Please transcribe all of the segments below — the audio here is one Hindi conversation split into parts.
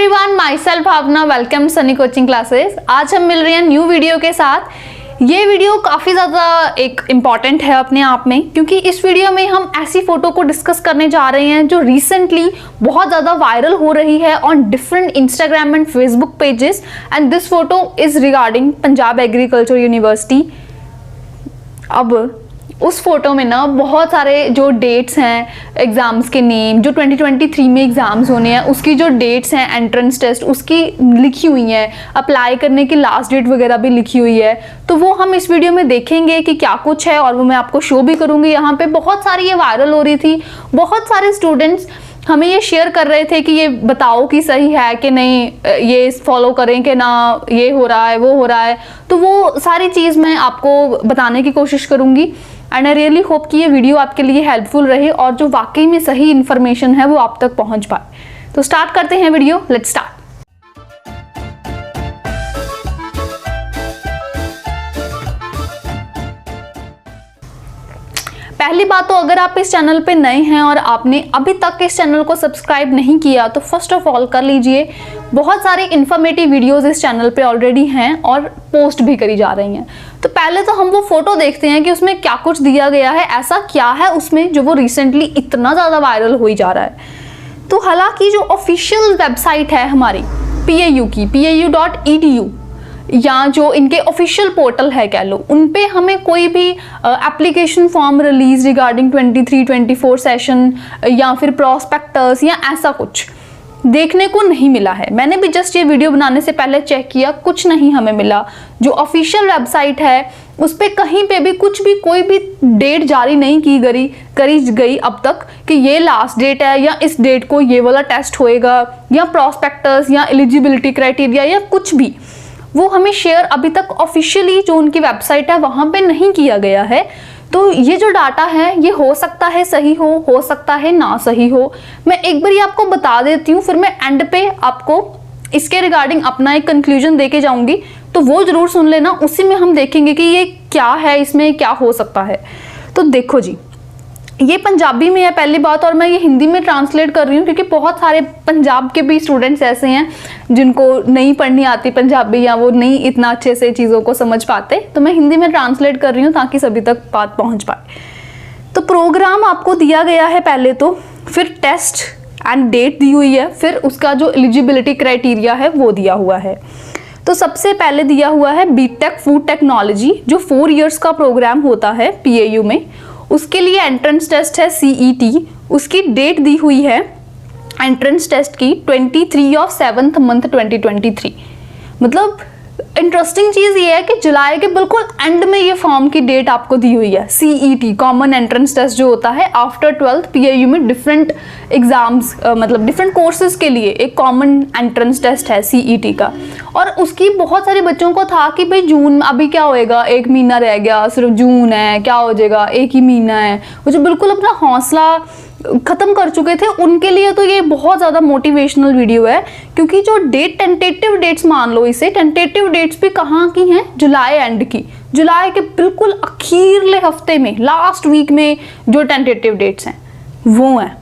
Everyone, myself Bhavana, welcome sunny coaching classes. आज हम मिल रहे हैं न्यू वीडियो के साथ। ये वीडियो काफ़ी ज़्यादा एक इम्पॉर्टेंट है अपने आप में, क्योंकि इस वीडियो में हम ऐसी फ़ोटो को डिस्कस करने जा रहे हैं जो रिसेंटली बहुत ज़्यादा वायरल हो रही है on different Instagram and Facebook pages, and this photo is regarding Punjab agriculture university. अब उस फोटो में ना बहुत सारे जो डेट्स हैं एग्ज़ाम्स के नेम, जो 2023 में एग्ज़ाम्स होने हैं उसकी जो डेट्स हैं, एंट्रेंस टेस्ट उसकी लिखी हुई हैं, अप्लाई करने की लास्ट डेट वगैरह भी लिखी हुई है। तो वो हम इस वीडियो में देखेंगे कि क्या कुछ है, और वो मैं आपको शो भी करूँगी। यहाँ पे बहुत सारी ये वायरल हो रही थी, बहुत सारे स्टूडेंट्स हमें ये शेयर कर रहे थे कि ये बताओ कि सही है कि नहीं, ये फॉलो करें कि ना, ये हो रहा है वो हो रहा है। तो वो सारी चीज़ मैं आपको बताने की कोशिश करूँगी, एंड आई रियली होप कि ये वीडियो आपके लिए हेल्पफुल रहे और जो वाकई में सही इन्फॉर्मेशन है वो आप तक पहुंच पाए। तो स्टार्ट करते हैं वीडियो, लेट्स स्टार्ट। पहली बात तो अगर आप इस चैनल पे नए हैं और आपने अभी तक इस चैनल को सब्सक्राइब नहीं किया तो फर्स्ट ऑफ ऑल कर लीजिए। बहुत सारे इन्फॉर्मेटिव वीडियोस इस चैनल पे ऑलरेडी हैं और पोस्ट भी करी जा रही हैं। तो पहले तो हम वो फोटो देखते हैं कि उसमें क्या कुछ दिया गया है, ऐसा क्या है उसमें जो वो रिसेंटली इतना ज़्यादा वायरल हो ही जा रहा है। तो हालांकि जो ऑफिशियल वेबसाइट है हमारी PAU की, pau.edu, या जो इनके ऑफिशियल पोर्टल है कह लो, उन पे हमें कोई भी application form release regarding 23-24 session या फिर प्रॉस्पेक्टस या ऐसा कुछ देखने को नहीं मिला है। मैंने भी जस्ट ये वीडियो बनाने से पहले चेक किया, कुछ नहीं हमें मिला। जो ऑफिशियल वेबसाइट है उस पे कहीं पे भी कुछ भी कोई भी डेट जारी नहीं करी गई अब तक कि ये लास्ट डेट है या इस डेट को ये वाला टेस्ट होएगा या प्रॉस्पेक्टस या एलिजिबिलिटी क्राइटेरिया या कुछ भी, वो हमें शेयर अभी तक ऑफिशियली जो उनकी वेबसाइट है वहाँ पे नहीं किया गया है। तो ये जो डाटा है ये हो सकता है सही हो सकता है ना सही हो। मैं एक बार आपको बता देती हूँ, फिर मैं एंड पे आपको इसके रिगार्डिंग अपना एक कंक्लूजन देके जाऊंगी, तो वो जरूर सुन लेना। उसी में हम देखेंगे कि ये क्या है, इसमें क्या हो सकता है। तो देखो जी, ये पंजाबी में है पहली बात, और मैं ये हिंदी में ट्रांसलेट कर रही हूँ क्योंकि बहुत सारे पंजाब के भी स्टूडेंट्स ऐसे हैं जिनको नहीं पढ़नी आती पंजाबी या वो नहीं इतना अच्छे से चीज़ों को समझ पाते। तो मैं हिंदी में ट्रांसलेट कर रही हूँ ताकि सभी तक बात पहुँच पाए। तो प्रोग्राम आपको दिया गया है पहले तो, फिर टेस्ट एंड डेट दी हुई है, फिर उसका जो एलिजिबिलिटी क्राइटेरिया है वो दिया हुआ है। तो सबसे पहले दिया हुआ है बीटेक फूड टेक्नोलॉजी, जो 4 इयर्स का प्रोग्राम होता है PAU में। उसके लिए एंट्रेंस टेस्ट है CET। उसकी डेट दी हुई है एंट्रेंस टेस्ट की 23/7 मंथ 2023। मतलब इंटरेस्टिंग चीज़ ये है कि जुलाई के बिल्कुल एंड में ये फॉर्म की डेट आपको दी हुई है। CET कॉमन एंट्रेंस टेस्ट जो होता है आफ्टर 12th PAU में डिफरेंट एग्जाम्स, मतलब डिफरेंट कोर्सेज के लिए एक कॉमन एंट्रेंस टेस्ट है CET का। और उसकी बहुत सारे बच्चों को था कि भाई जून अभी क्या होएगा, 1 महीना रह गया, सिर्फ जून है, क्या हो जाएगा, 1 ही महीना है। वो जो बिल्कुल अपना हौसला ख़त्म कर चुके थे उनके लिए तो ये बहुत ज़्यादा मोटिवेशनल वीडियो है, क्योंकि जो डेट टेंटेटिव डेट्स, मान लो इसे टेंटेटिव डेट्स भी कहाँ की हैं, जुलाई एंड की, जुलाई के बिल्कुल अखीरले हफ्ते में, लास्ट वीक में जो टेंटेटिव डेट्स हैं वो हैं।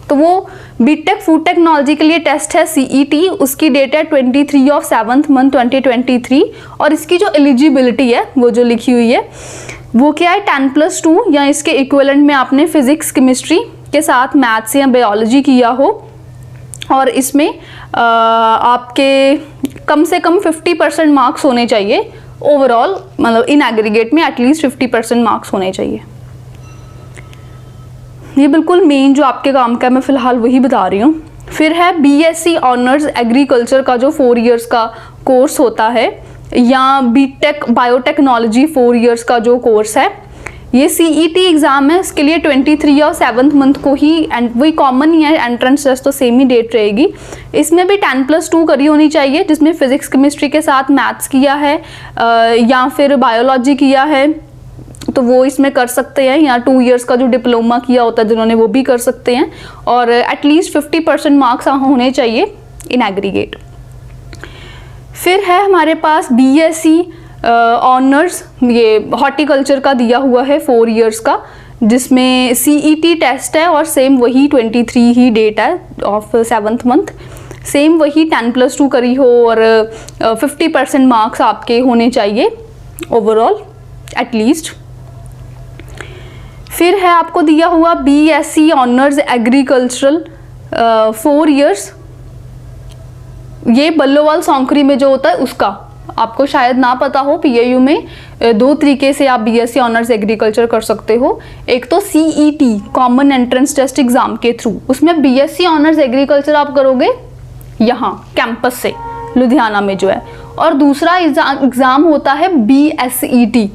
तो वो बीटेक फूड टेक्नोलॉजी के लिए टेस्ट है CET। उसकी डेट है 23/7 मंथ 2023, और इसकी जो एलिजिबिलिटी है वो जो लिखी हुई है वो क्या है, 10+2 या इसके इक्विवेलेंट में आपने फिजिक्स केमिस्ट्री के साथ मैथ्स या बायोलॉजी किया हो, और इसमें आपके कम से कम 50% मार्क्स होने चाहिए ओवरऑल, मतलब इन एग्रीगेट में एटलीस्ट 50% मार्क्स होने चाहिए। ये बिल्कुल मेन जो आपके काम का है, मैं फ़िलहाल वही बता रही हूँ। फिर है BSc ऑनर्स एग्रीकल्चर का जो 4 इयर्स का कोर्स होता है, या बीटेक बायोटेक्नोलॉजी 4 इयर्स का जो कोर्स है। ये CET एग्ज़ाम है, इसके लिए 23/7 मंथ को ही, एंड वही कॉमन ही है, एंट्रेंस टेस्ट तो सेम ही डेट रहेगी। इसमें भी 10+2 करी होनी चाहिए, जिसमें फिजिक्स केमिस्ट्री के साथ मैथ्स किया है या फिर बायोलॉजी किया है, तो वो इसमें कर सकते हैं, या 2 इयर्स का जो डिप्लोमा किया होता है जिन्होंने वो भी कर सकते हैं, और एटलीस्ट 50% मार्क्स होने चाहिए इन एग्रीगेट। फिर है हमारे पास BSc ऑनर्स, ये हॉर्टिकल्चर का दिया हुआ है 4 इयर्स का, जिसमें CET टेस्ट है और सेम वही 23 ही डेट है ऑफ 7th मंथ। सेम वही 10+2 करी हो और 50% मार्क्स आपके होने चाहिए ओवरऑल एटलीस्ट। फिर है आपको दिया हुआ BSc ऑनर्स एग्रीकल्चरल 4 इयर्स, ये बल्लोवाल सौंकरी में जो होता है उसका, आपको शायद ना पता हो, PAU में 2 तरीके से आप BSc ऑनर्स एग्रीकल्चर कर सकते हो। एक तो CET common entrance test exam के थ्रू, उसमें BSc ऑनर्स एग्रीकल्चर आप करोगे यहाँ कैंपस से लुधियाना में जो है, और दूसरा एग्जाम होता है BSET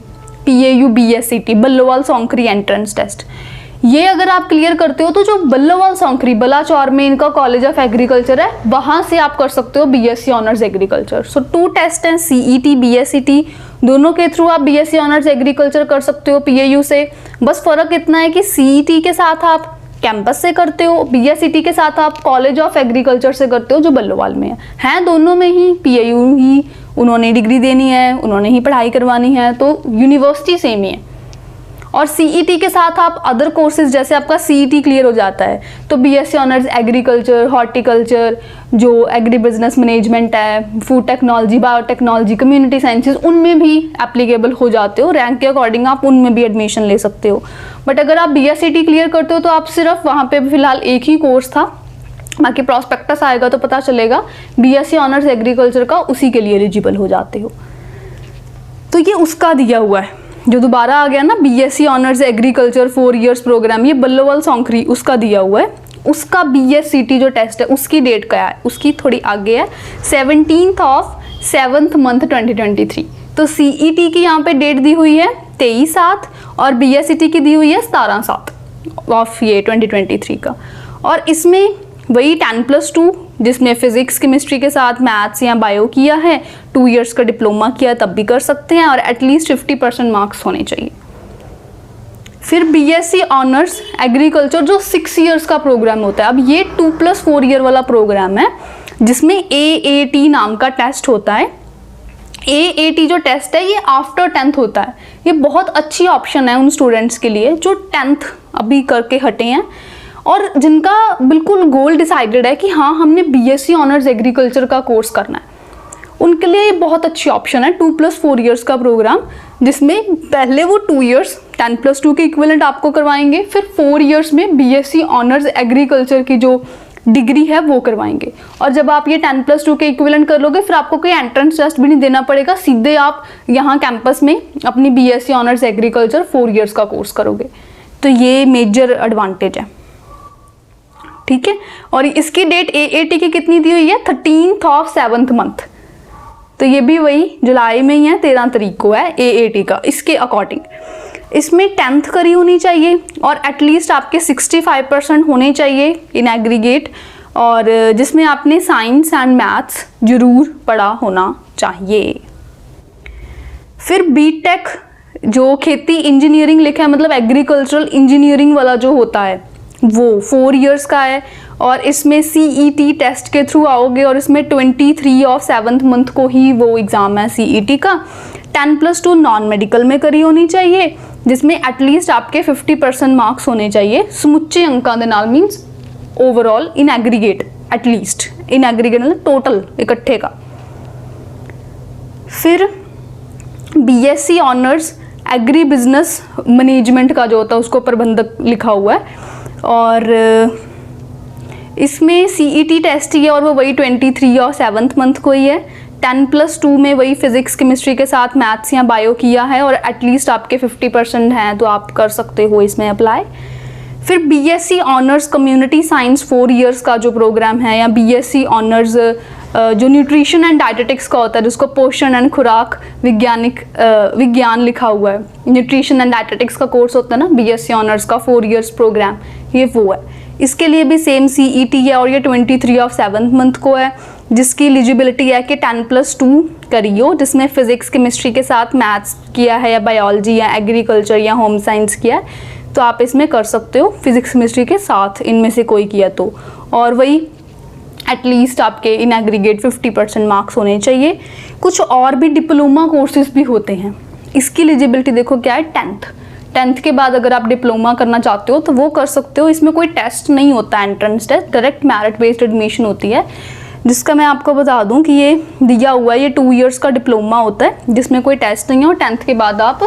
PAU BSET Ballowal Saunkhri entrance test. ये अगर आप क्लियर करते हो तो जो बल्लोवाल सौंकरी बलाचौर में इनका कॉलेज ऑफ एग्रीकल्चर है, वहां से आप कर सकते हो BSc ऑनर्स एग्रीकल्चर। सो 2 टेस्ट हैं, CET BSET, दोनों के थ्रू आप BSc ऑनर्स एग्रीकल्चर कर सकते हो PAU से। बस फर्क इतना है कि CET के साथ आप कैंपस से करते हो, BSET के साथ आप कॉलेज ऑफ एग्रीकल्चर से करते हो जो बल्लोवाल में है दोनों में ही PAU ही उन्होंने डिग्री देनी है, उन्होंने ही पढ़ाई करवानी है, तो यूनिवर्सिटी सेम ही है। और CET के साथ आप अदर कोर्सेज, जैसे आपका CET क्लियर हो जाता है तो BSc ऑनर्स एग्रीकल्चर, हॉर्टिकल्चर, जो एग्री बिजनेस मैनेजमेंट है, food technology, biotechnology, community sciences, उनमें भी एप्लीकेबल हो जाते हो। रैंक के अकॉर्डिंग आप उनमें भी एडमिशन ले सकते हो। बट अगर आप BSET क्लियर करते हो तो आप सिर्फ वहाँ पे फिलहाल एक ही कोर्स था, बाकी प्रॉस्पेक्टस आएगा तो पता चलेगा, BSc ऑनर्स एग्रीकल्चर का उसी के लिए एलिजिबल हो जाते हो। तो ये उसका दिया हुआ है जो दोबारा आ गया ना, BSc honours agriculture 4 years programme, ये बल्लोवाल सौंकरी उसका दिया हुआ है। उसका BSCT जो टेस्ट है उसकी डेट क्या है, उसकी थोड़ी आगे है, 17th of 7th month 2023। तो CET की यहाँ पे डेट दी हुई है 23/7 और BSCT की दी हुई है 17/7 ऑफ ये 2023 का। और इसमें वही 10+2 जिसमें फिजिक्स केमिस्ट्री के साथ मैथ्स या बायो किया है, 2 इयर्स का डिप्लोमा किया तब भी कर सकते हैं, और एटलीस्ट 50% मार्क्स होने चाहिए। फिर BSc ऑनर्स एग्रीकल्चर जो 6 इयर्स का प्रोग्राम होता है। अब ये 2+4 ईयर वाला प्रोग्राम है जिसमें AAT नाम का टेस्ट होता है। AAT जो टेस्ट है ये आफ्टर 10th होता है। ये बहुत अच्छी ऑप्शन है उन स्टूडेंट्स के लिए जो 10th अभी करके हटे हैं और जिनका बिल्कुल गोल डिसाइडेड है कि हाँ हमने BSc ऑनर्स एग्रीकल्चर का कोर्स करना है। उनके लिए ये बहुत अच्छी ऑप्शन है 2+4 इयर्स का प्रोग्राम, जिसमें पहले वो 2 इयर्स 10+2 के इक्विवेलेंट आपको करवाएंगे, फिर 4 इयर्स में BSc ऑनर्स एग्रीकल्चर की जो डिग्री है वो करवाएंगे। और जब आप ये 10+2 के इक्विवेलेंट कर लोगे फिर आपको कोई एंट्रेंस टेस्ट भी नहीं देना पड़ेगा, सीधे आप यहाँ कैंपस में अपनी BSc ऑनर्स एग्रीकल्चर 4 इयर्स का कोर्स करोगे। तो ये मेजर एडवांटेज है, ठीक है। और इसकी डेट AAT की कितनी दी हुई है, 13th of 7th month। तो ये भी वही जुलाई में ही है, 13 तारीख को है AAT का। इसके अकॉर्डिंग इसमें 10th करी होनी चाहिए और एटलीस्ट आपके 65% होने चाहिए इन एग्रीगेट, और जिसमें आपने साइंस एंड मैथ्स जरूर पढ़ा होना चाहिए। फिर BTech जो खेती इंजीनियरिंग लिखा है, मतलब एग्रीकल्चरल इंजीनियरिंग वाला जो होता है वो 4 इयर्स का है और इसमें CET टेस्ट के थ्रू आओगे और इसमें 23 of 7th month को ही वो एग्ज़ाम है CET का। 10+2 नॉन मेडिकल में करी होनी चाहिए, जिसमें एटलीस्ट आपके 50% मार्क्स होने चाहिए समुच्चे अंकों के नाल, means overall in aggregate, at least in aggregate मतलब टोटल इकट्ठे का। फिर BSc honours agri business management का जो होता है उसको प्रबंधक लिखा हुआ है, और इसमें CET टेस्ट ही है और वो वही 23 और 7th मंथ को ही है। 10+2 में वही फिजिक्स केमिस्ट्री के साथ मैथ्स या बायो किया है और एटलीस्ट आपके 50% हैं तो आप कर सकते हो इसमें अप्लाई। फिर BSc honours community science 4 years का जो प्रोग्राम है, या BSc ऑनर्स जो न्यूट्रिशन एंड डाइटेटिक्स का होता है जिसको पोषण एंड खुराक विज्ञान लिखा हुआ है, न्यूट्रिशन एंड डाइटेटिक्स का कोर्स होता है ना BSc ऑनर्स का 4 इयर्स प्रोग्राम, ये वो है। इसके लिए भी सेम CET है और ये 23 of 7th मंथ को है, जिसकी एलिजिबिलिटी है कि 10+2 करियो, जिसमें फिजिक्स केमिस्ट्री के साथ मैथ्स किया है या बायोलॉजी या एग्रीकल्चर या होम साइंस किया है तो आप इसमें कर सकते हो, फिजिक्स केमिस्ट्री के साथ इनमें से कोई किया तो। और वही एटलीस्ट आपके इन एग्रीगेट 50% मार्क्स होने चाहिए। कुछ और भी डिप्लोमा कोर्सेज भी होते हैं, इसकी एलिजिबिलिटी देखो क्या है, 10th के बाद अगर आप डिप्लोमा करना चाहते हो तो वो कर सकते हो। इसमें कोई टेस्ट नहीं होता, entrance test, direct merit based admission होती है। जिसका मैं आपको बता दूं कि ये दिया हुआ है, ये 2 इयर्स का डिप्लोमा होता है जिसमें कोई टेस्ट नहीं है और 10th के बाद आप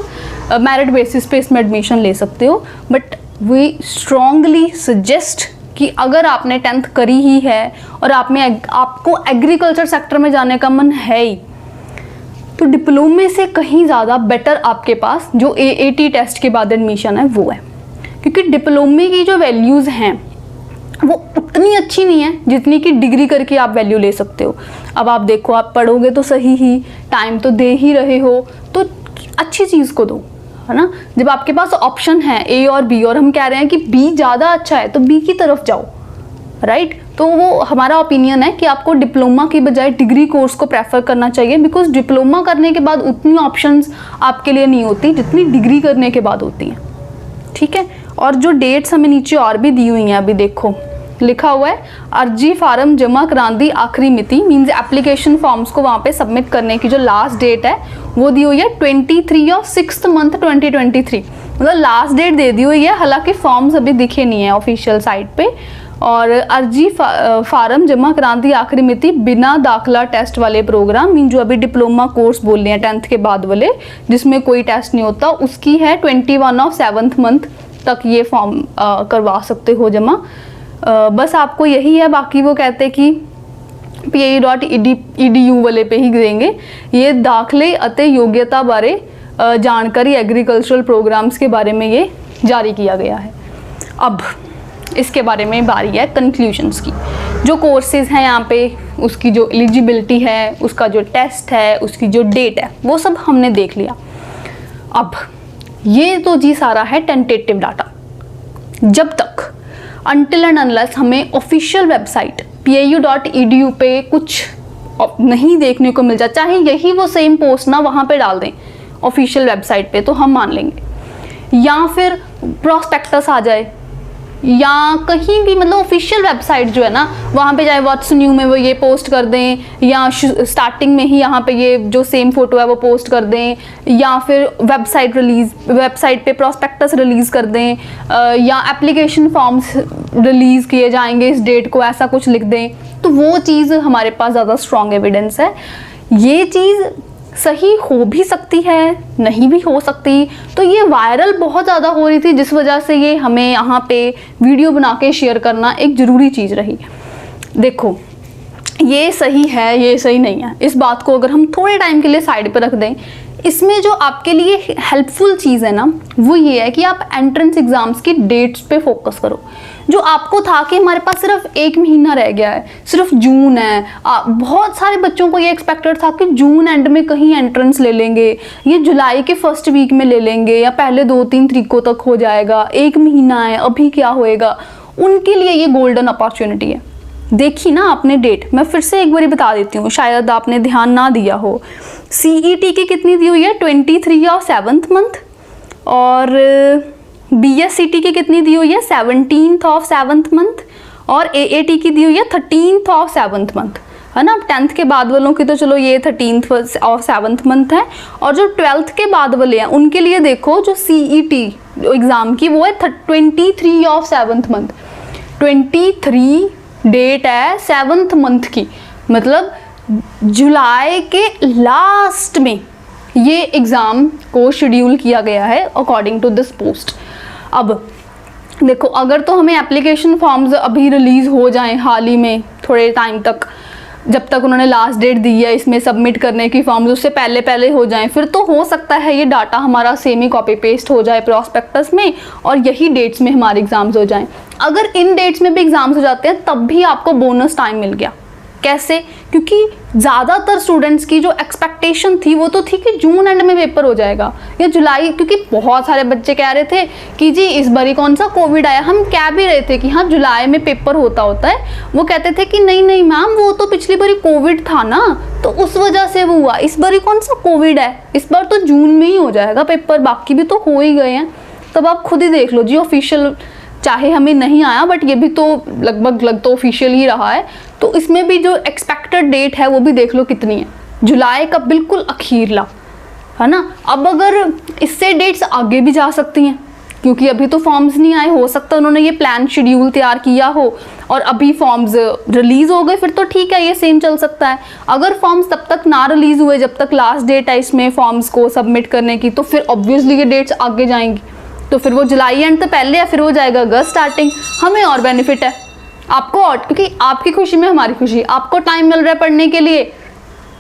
मेरिट बेसिस पे इसमें एडमिशन ले सकते हो। बट वी स्ट्रांगली सजेस्ट कि अगर आपने 10th करी ही है और आपको एग्रीकल्चर सेक्टर में जाने का मन है ही, तो डिप्लोमे से कहीं ज़्यादा बेटर आपके पास जो AAT टेस्ट के बाद एडमिशन है वो है, क्योंकि डिप्लोमे की जो वैल्यूज़ हैं वो उतनी अच्छी नहीं है जितनी कि डिग्री करके आप वैल्यू ले सकते हो। अब आप देखो, आप पढ़ोगे तो सही ही, टाइम तो दे ही रहे हो, तो अच्छी चीज़ को दो, है ना। जब आपके पास ऑप्शन है A और B और हम कह रहे हैं कि B ज़्यादा अच्छा है तो B की तरफ जाओ, राइट। तो वो हमारा ओपिनियन है कि आपको डिप्लोमा की बजाय डिग्री कोर्स को प्रेफर करना चाहिए, बिकॉज डिप्लोमा करने के बाद उतनी ऑप्शंस आपके लिए नहीं होती जितनी डिग्री करने के बाद होती हैं, ठीक है। और जो डेट्स हमें नीचे और भी दी हुई हैं, अभी देखो लिखा हुआ है अर्जी फार्म जमा कराने की आखिरी मिति, मीन्स एप्लीकेशन फॉर्म्स को वहाँ पे सबमिट करने की जो लास्ट डेट है वो दी हुई है 23 ऑफ 6th month 2023, मतलब लास्ट डेट दे दी हुई है। हालांकि फॉर्म्स अभी दिखे नहीं है ऑफिशियल साइट पे। और अर्जी फार्म जमा कराने की आखिरी मिति बिना दाखला टेस्ट वाले प्रोग्राम, मीन जो अभी डिप्लोमा कोर्स बोल रहे हैं 10th के बाद वाले जिसमें कोई टेस्ट नहीं होता, उसकी है 21 ऑफ 7th month तक ये फॉर्म करवा सकते हो जमा। बस आपको यही है, बाकी वो कहते कि PAE.edu वाले पे ही देंगे। ये दाखले अते योग्यता बारे जानकारी एग्रीकल्चरल प्रोग्राम्स के बारे में ये जारी किया गया है। अब इसके बारे में बारी है कंक्लूजन्स की। जो कोर्सेज हैं यहाँ पे, उसकी जो एलिजिबिलिटी है, उसका जो टेस्ट है, उसकी जो डेट है, वो सब हमने देख लिया। अब ये तो जी सारा है टेंटेटिव डाटा। जब तक अनटिल एंड अनलेस हमें ऑफिशियल वेबसाइट PAU.edu पे कुछ नहीं देखने को मिल जाए, चाहे यही वो सेम पोस्ट ना वहाँ पे डाल दें ऑफिशियल वेबसाइट पे, तो हम मान लेंगे। या फिर प्रॉस्पेक्टस आ जाए या कहीं भी, मतलब ऑफिशियल वेबसाइट जो है ना वहाँ पे, चाहे व्हाट्स न्यू में वो ये पोस्ट कर दें या स्टार्टिंग में ही यहाँ पे ये जो सेम फोटो है वो पोस्ट कर दें, या फिर वेबसाइट पे प्रॉस्पेक्टस रिलीज़ कर दें, या एप्लीकेशन फॉर्म्स रिलीज़ किए जाएंगे इस डेट को, ऐसा कुछ लिख दें, तो वो चीज़ हमारे पास ज़्यादा स्ट्रॉन्ग एविडेंस है। ये चीज़ सही हो भी सकती है, नहीं भी हो सकती। तो ये वायरल बहुत ज़्यादा हो रही थी, जिस वजह से ये हमें यहाँ पे वीडियो बना के शेयर करना एक ज़रूरी चीज़ रही। देखो, ये सही है, ये सही नहीं है, इस बात को अगर हम थोड़े टाइम के लिए साइड पर रख दें, इसमें जो आपके लिए हेल्पफुल चीज़ है ना वो ये है कि आप एंट्रेंस एग्ज़ाम्स की डेट्स पे फोकस करो। जो आपको था कि हमारे पास सिर्फ 1 महीना रह गया है, सिर्फ जून है, बहुत सारे बच्चों को ये एक्सपेक्टेड था कि जून एंड में कहीं एंट्रेंस ले लेंगे, ये जुलाई के फर्स्ट वीक में ले लेंगे या पहले 2-3 तरीकों तक हो जाएगा, 1 महीना है, अभी क्या होएगा। उनके लिए ये गोल्डन अपॉर्चुनिटी है। देखी ना आपने डेट, मैं फिर से एक बार बता देती हूँ, शायद आपने ध्यान ना दिया हो। CET की कितनी दी हुई है? 23 ऑफ 7th month। और BSCT की कितनी दी हुई है? 17th of 7th month। और AAT की दी हुई है 13th ऑफ 7th month, है ना। 10th के बाद वालों की तो चलो ये 13th ऑफ 7th month है, और जो 12th के बाद वाले हैं उनके लिए देखो जो CET एग्ज़ाम की वो है 23 ऑफ 7th month। 23 डेट है 7th month की, मतलब जुलाई के लास्ट में ये एग्ज़ाम को शेड्यूल किया गया है अकॉर्डिंग टू दिस पोस्ट। अब देखो, अगर तो हमें एप्लीकेशन फॉर्म्स अभी रिलीज़ हो जाएं हाल ही में थोड़े टाइम तक, जब तक उन्होंने लास्ट डेट दी है इसमें सबमिट करने की फॉर्म्स, उससे पहले हो जाएं, फिर तो हो सकता है ये डाटा हमारा सेम ही कॉपी पेस्ट हो जाए प्रॉस्पेक्टस में और यही डेट्स में हमारे एग्ज़ाम्स हो जाएं। अगर इन डेट्स में भी एग्ज़ाम्स हो जाते हैं तब भी आपको बोनस टाइम मिल गया। कैसे? क्योंकि ज़्यादातर स्टूडेंट्स की जो एक्सपेक्टेशन थी वो तो थी कि जून एंड में पेपर हो जाएगा या जुलाई, क्योंकि बहुत सारे बच्चे कह रहे थे कि जी इस बारी कौन सा कोविड आया। हम कह भी रहे थे कि हाँ जुलाई में पेपर होता है, वो कहते थे कि नहीं मैम वो तो पिछली बारी कोविड था ना, तो उस वजह से वो हुआ, इस बारी कौन सा कोविड है, इस बार तो जून में ही हो जाएगा पेपर, बाकी भी तो हो ही गए हैं। तब आप खुद ही देख लो जी, ऑफिशियल चाहे हमें नहीं आया बट ये भी तो लगभग तो ऑफिशियल ही रहा है, तो इसमें भी जो एक्सपेक्टेड डेट है वो भी देख लो कितनी है, जुलाई का बिल्कुल अखीरला, है ना। अब अगर इससे डेट्स आगे भी जा सकती हैं, क्योंकि अभी तो फॉर्म्स नहीं आए, हो सकता है उन्होंने ये प्लान शेड्यूल तैयार किया हो और अभी फॉर्म्स रिलीज हो गए, फिर तो ठीक है, ये सेम चल सकता है। अगर फॉर्म्स तब तक ना रिलीज हुए जब तक लास्ट डेट है इसमें फॉर्म्स को सबमिट करने की, तो फिर ऑब्वियसली ये डेट्स आगे जाएंगी, तो फिर वो जुलाई एंड तो पहले या फिर हो जाएगा अगस्त स्टार्टिंग। हमें और बेनिफिट है, आपको और, क्योंकि आपकी खुशी में हमारी खुशी, आपको टाइम मिल रहा है पढ़ने के लिए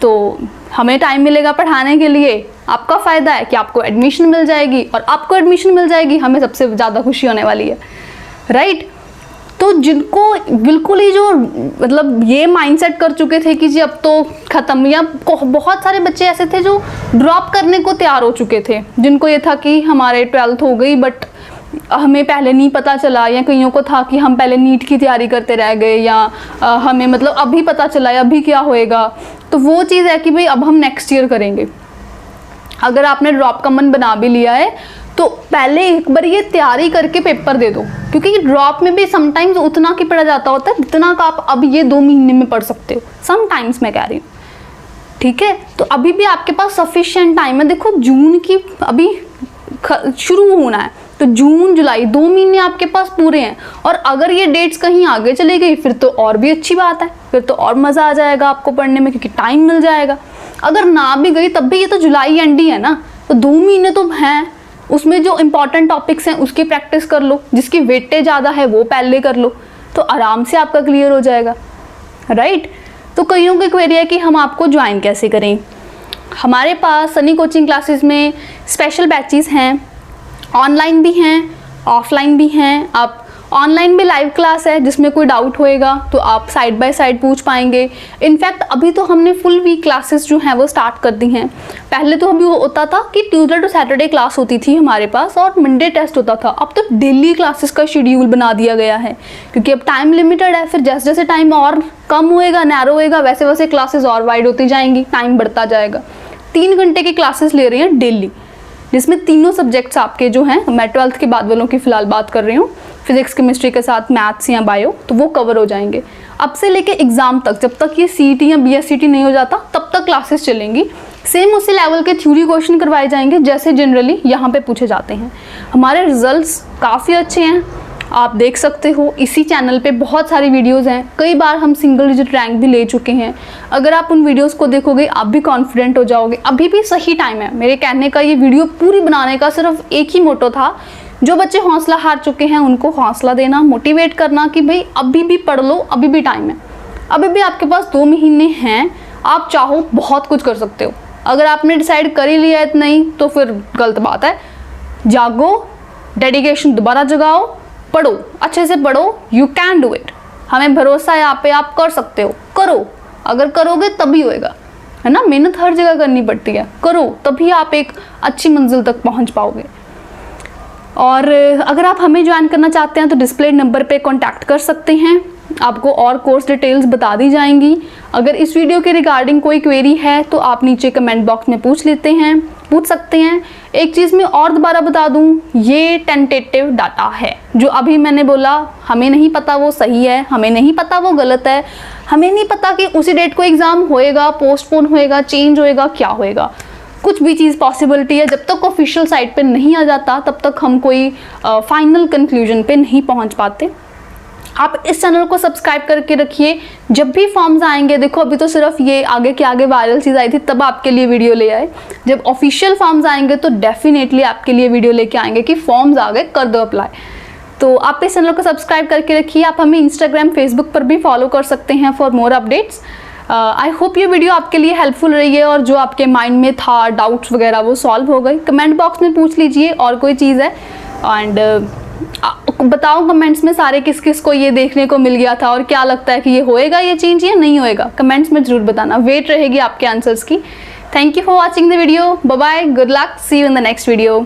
तो हमें टाइम मिलेगा पढ़ाने के लिए। आपका फ़ायदा है कि आपको एडमिशन मिल जाएगी, और आपको एडमिशन मिल जाएगी, हमें सबसे ज़्यादा खुशी होने वाली है, राइट। तो जिनको बिल्कुल ही जो मतलब ये माइंडसेट कर चुके थे कि जी अब तो ख़त्म, या बहुत सारे बच्चे ऐसे थे जो ड्रॉप करने को तैयार हो चुके थे, जिनको ये था कि हमारे 12th हो गई बट हमें पहले नहीं पता चला, या कईयों को था कि हम पहले नीट की तैयारी करते रह गए, या हमें मतलब अभी पता चला अभी क्या होएगा। तो वो चीज़ है कि भाई अब हम नेक्स्ट ईयर करेंगे। अगर आपने ड्रॉप का मन बना भी लिया है तो पहले एक बार ये तैयारी करके पेपर दे दो, क्योंकि ड्रॉप में भी समटाइम्स उतना की पढ़ा जाता होता है जितना का आप अब ये 2 महीने में पढ़ सकते हो, समटाइम्स मैं कह रही हूँ, ठीक है। तो अभी भी आपके पास सफिशिएंट टाइम है। देखो जून की अभी शुरू होना है, तो जून जुलाई 2 महीने आपके पास पूरे हैं, और अगर ये डेट्स कहीं आगे चली गई फिर तो और भी अच्छी बात है, फिर तो और मज़ा आ जाएगा आपको पढ़ने में, क्योंकि टाइम मिल जाएगा। अगर ना भी गई तब भी ये तो जुलाई एंड ही है ना, तो 2 महीने तो हैं, उसमें जो इंपॉर्टेंट टॉपिक्स हैं उसकी प्रैक्टिस कर लो, जिसकी वेटेज ज़्यादा है वो पहले कर लो, तो आराम से आपका क्लियर हो जाएगा, राइट। तो कईयों की क्वेरी है कि हम आपको ज्वाइन कैसे करें। हमारे पास सनी कोचिंग क्लासेस में स्पेशल बैचेस हैं, ऑनलाइन भी हैं ऑफलाइन भी हैं। आप ऑनलाइन भी लाइव क्लास है जिसमें कोई डाउट होएगा तो आप साइड बाय साइड पूछ पाएंगे। इनफैक्ट अभी तो हमने फुल वीक क्लासेस जो हैं वो स्टार्ट कर दी हैं। पहले तो अभी होता था कि ट्यूसडे टू सैटरडे क्लास होती थी हमारे पास और मंडे टेस्ट होता था, अब तो डेली क्लासेस का शेड्यूल बना दिया गया है, क्योंकि अब टाइम लिमिटेड है। फिर जैसे जैसे टाइम और कम होएगा, नैरो होएगा, वैसे वैसे क्लासेस और वाइड होती जाएंगी, टाइम बढ़ता जाएगा। 3 घंटे की क्लासेस ले रहे हैं डेली, जिसमें तीनों सब्जेक्ट्स आपके जो हैं, मैं 12th के बाद वालों की फ़िलहाल बात कर रही हूँ, फिजिक्स केमिस्ट्री के साथ मैथ्स या बायो, तो वो कवर हो जाएंगे। अब से लेके एग्ज़ाम तक, जब तक ये सीईटी या बीएससीटी नहीं हो जाता तब तक क्लासेस चलेंगी। सेम उसी लेवल के थ्योरी क्वेश्चन करवाए जाएंगे जैसे जनरली यहाँ पे पूछे जाते हैं। हमारे रिजल्ट्स काफ़ी अच्छे हैं, आप देख सकते हो। इसी चैनल पे बहुत सारी वीडियोस हैं, कई बार हम सिंगल डिजिट रैंक भी ले चुके हैं। अगर आप उन वीडियोस को देखोगे आप भी कॉन्फिडेंट हो जाओगे। अभी भी सही टाइम है मेरे कहने का, ये वीडियो पूरी बनाने का सिर्फ एक ही मोटो था, जो बच्चे हौसला हार चुके हैं उनको हौसला देना, मोटिवेट करना कि भाई अभी भी पढ़ लो, अभी भी टाइम है, अभी भी आपके पास 2 महीने हैं, आप चाहो बहुत कुछ कर सकते हो। अगर आपने डिसाइड कर ही लिया है नहीं तो फिर गलत बात है। जागो, डेडिकेशन दोबारा जगाओ, पढ़ो, अच्छे से पढ़ो, यू कैन डू इट। हमें भरोसा है आप पे, आप कर सकते हो, करो। अगर करोगे तभी होएगा, है ना। मेहनत हर जगह करनी पड़ती है, करो तभी आप एक अच्छी मंजिल तक पहुंच पाओगे। और अगर आप हमें ज्वाइन करना चाहते हैं तो डिस्प्ले नंबर पे कांटेक्ट कर सकते हैं, आपको और कोर्स डिटेल्स बता दी जाएंगी। अगर इस वीडियो के रिगार्डिंग कोई क्वेरी है तो आप नीचे कमेंट बॉक्स में पूछ सकते हैं। एक चीज़ मैं और दोबारा बता दूं, ये टेंटेटिव डाटा है, जो अभी मैंने बोला, हमें नहीं पता वो सही है, हमें नहीं पता वो गलत है, हमें नहीं पता कि उसी डेट को एग्ज़ाम होएगा, पोस्टपोन होएगा, चेंज होएगा, क्या होएगा, कुछ भी चीज़ पॉसिबिलिटी है। जब तक ऑफिशियल साइट पे नहीं आ जाता तब तक हम कोई फाइनल कंक्लूजन पे नहीं पहुंच पाते। आप इस चैनल को सब्सक्राइब करके रखिए, जब भी फॉर्म्स आएंगे, देखो अभी तो सिर्फ ये आगे के आगे वायरल चीज़ आई थी तब आपके लिए वीडियो ले आए, जब ऑफिशियल फॉर्म्स आएंगे तो डेफिनेटली आपके लिए वीडियो लेके आएंगे कि फॉर्म्स आ गए, कर दो अप्लाई। तो आप इस चैनल को सब्सक्राइब करके रखिए। आप हमें इंस्टाग्राम, फेसबुक पर भी फॉलो कर सकते हैं for more updates. I hope ये वीडियो आपके लिए हेल्पफुल रही है, और जो आपके माइंड में था डाउट्स वगैरह वो सॉल्व हो गए। कमेंट बॉक्स में पूछ लीजिए और कोई चीज़ है, एंड बताओ कमेंट्स में सारे किस किस को ये देखने को मिल गया था और क्या लगता है कि ये होएगा ये चेंज या नहीं होएगा। कमेंट्स में ज़रूर बताना, वेट रहेगी आपके आंसर्स की। Thank you for watching the video, bye bye, good luck, see you in the next video.